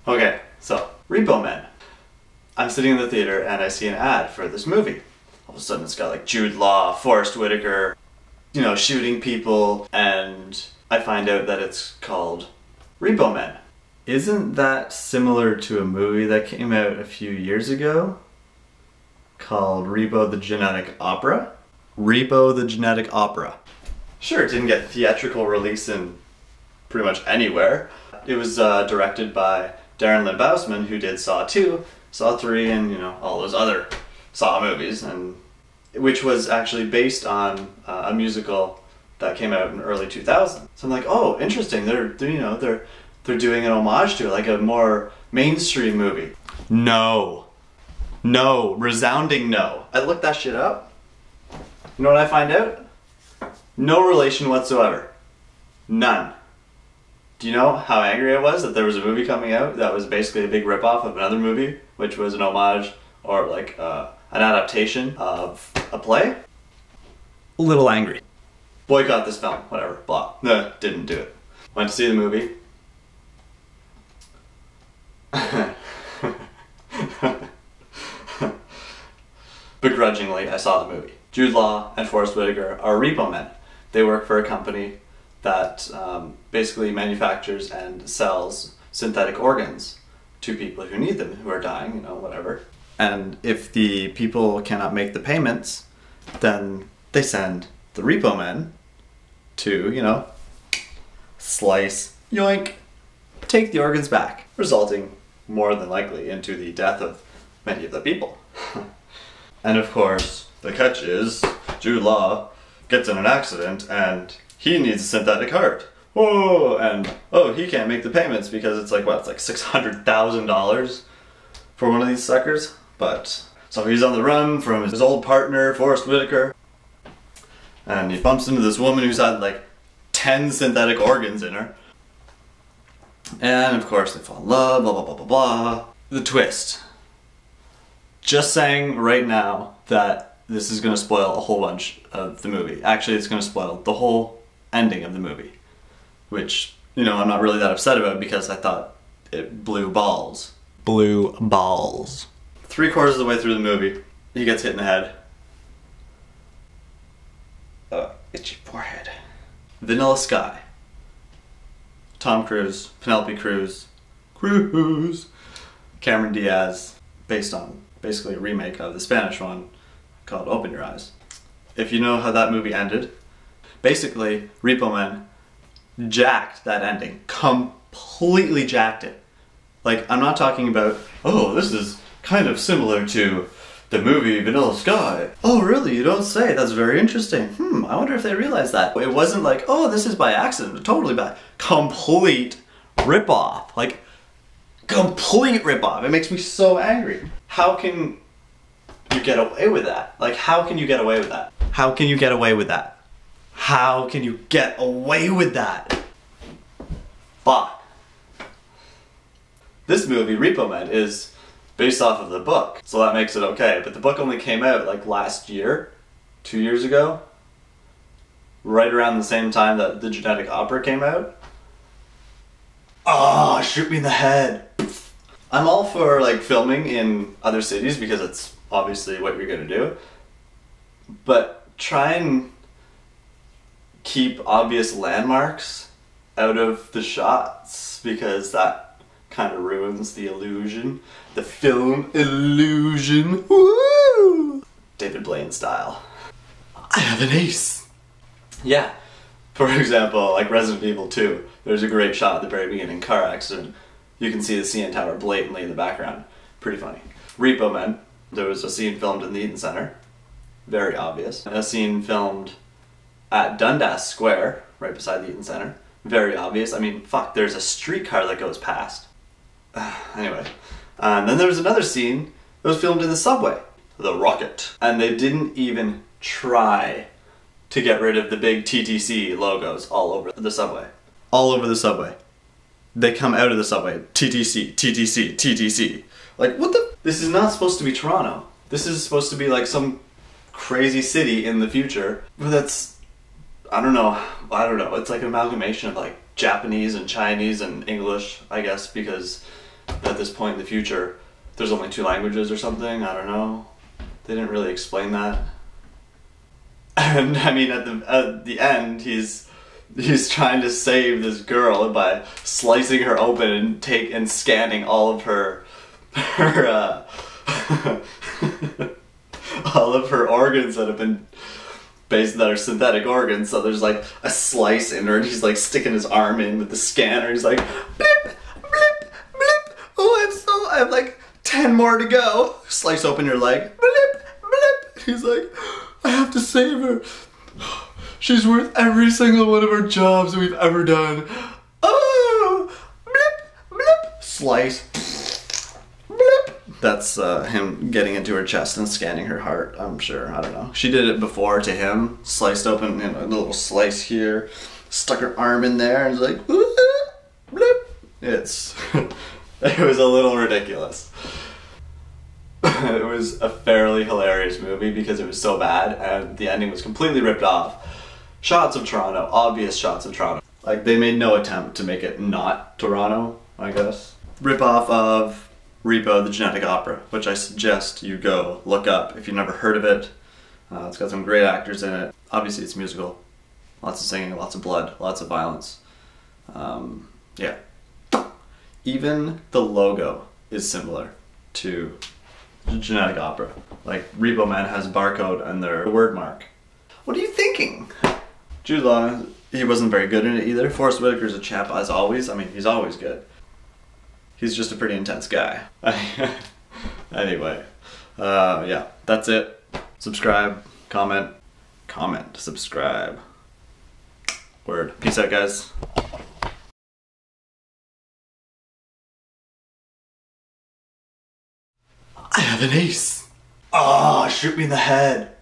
Okay, so Repo Men. I'm sitting in the theater and I see an ad for this movie. All of a sudden it's got like Jude Law, Forrest Whitaker, you know, shooting people, and I find out that it's called Repo Men. Isn't that similar to a movie that came out a few years ago called Repo the Genetic Opera? Repo the Genetic Opera. Sure, it didn't get theatrical release in pretty much anywhere. It was directed by Darren Lynn Bousman, who did Saw 2, Saw 3, and you know, all those other Saw movies, and which was actually based on a musical that came out in early 2000. So I'm like, oh, interesting. They're doing an homage to it, like a more mainstream movie. No, resounding no. I looked that shit up. You know what I find out? No relation whatsoever. None. Do you know how angry I was that there was a movie coming out that was basically a big ripoff of another movie, which was an homage or like an adaptation of a play? A little angry. Boycott this film, whatever, blah. No, didn't do it. Went to see the movie. Begrudgingly, I saw the movie. Jude Law and Forrest Whitaker are Repo Men. They work for a company that basically manufactures and sells synthetic organs to people who need them, who are dying, you know, whatever. And if the people cannot make the payments, then they send the Repo Men to, you know, slice, yoink, take the organs back, resulting more than likely into the death of many of the people. And of course, the catch is Jude Law gets in an accident and he needs a synthetic heart. Whoa! And oh, he can't make the payments because it's like, what, it's like $600,000 for one of these suckers? But, so he's on the run from his old partner, Forrest Whitaker, and he bumps into this woman who's had like 10 synthetic organs in her. And of course they fall in love, blah blah blah blah blah. The twist. Just saying right now that this is going to spoil a whole bunch of the movie. Actually, it's going to spoil the whole ending of the movie. Which, you know, I'm not really that upset about because I thought it blew balls. Blew balls. 3/4 of the way through the movie, he gets hit in the head. Itchy forehead. Vanilla Sky. Tom Cruise, Penelope Cruz, Cameron Diaz, based on basically a remake of the Spanish one called Open Your Eyes. If you know how that movie ended, basically Repo Men jacked that ending, completely jacked it. Like, I'm not talking about, oh, this is kind of similar to the movie Vanilla Sky. Oh really, you don't say, that's very interesting. I wonder if they realized that. It wasn't like, oh, this is by accident, totally by complete ripoff. Like, complete ripoff. It makes me so angry. How can you get away with that? Like, how can you get away with that? How can you get away with that? How can you get away with that? Fuck. This movie, Repo Men, is based off of the book, so that makes it okay. But the book only came out like last year, 2 years ago, right around the same time that the Genetic Opera came out. Ah, oh, shoot me in the head. I'm all for like filming in other cities because it's obviously what you're gonna do, but try and keep obvious landmarks out of the shots because that kind of ruins the illusion. The film illusion. Woo! David Blaine style. I have an ace. Yeah. For example, like Resident Evil 2, there's a great shot at the very beginning, car accident. You can see the CN Tower blatantly in the background. Pretty funny. Repo Men, there was a scene filmed in the Eaton Center. Very obvious. A scene filmed at Dundas Square, right beside the Eaton Center. Very obvious. I mean, fuck, there's a streetcar that goes past. Anyway. And then there was another scene that was filmed in the subway. The Rocket. And they didn't even try to get rid of the big TTC logos all over the subway. All over the subway. They come out of the subway. TTC, TTC, TTC. Like, what the? This is not supposed to be Toronto. This is supposed to be like some crazy city in the future. But that's, I don't know. It's like an amalgamation of like Japanese and Chinese and English, I guess, because at this point in the future, there's only 2 languages or something. I don't know. They didn't really explain that. And I mean, at the end, he's trying to save this girl by slicing her open and scanning all of her all of her organs that have been that are synthetic organs. So there's like a slice in her, and he's like sticking his arm in with the scanner. He's like, blip, blip, blip. Oh, I have like 10 more to go. Slice open your leg. Blip, blip. He's like, I have to save her. She's worth every single one of our jobs that we've ever done. Oh, blip, blip. Slice. Blip. That's him getting into her chest and scanning her heart, I'm sure. I don't know. She did it before to him. Sliced open, you know, a little slice here. Stuck her arm in there and was like, blip. It's, it was a little ridiculous. It was a fairly hilarious movie because it was so bad and the ending was completely ripped off. Shots of Toronto, obvious shots of Toronto. Like, they made no attempt to make it not Toronto, I guess. Rip off of Repo, the Genetic Opera, which I suggest you go look up if you've never heard of it. It's got some great actors in it. Obviously it's musical. Lots of singing, lots of blood, lots of violence. Yeah. Even the logo is similar to Genetic Opera. Like, Repo Man has barcode and their word mark. What are you thinking? Jude Law, he wasn't very good in it either. Forrest Whitaker's a champ as always. I mean, he's always good. He's just a pretty intense guy. Anyway, yeah, that's it. Subscribe, comment, subscribe. Word. Peace out, guys. I have an ace. Ah, shoot me in the head.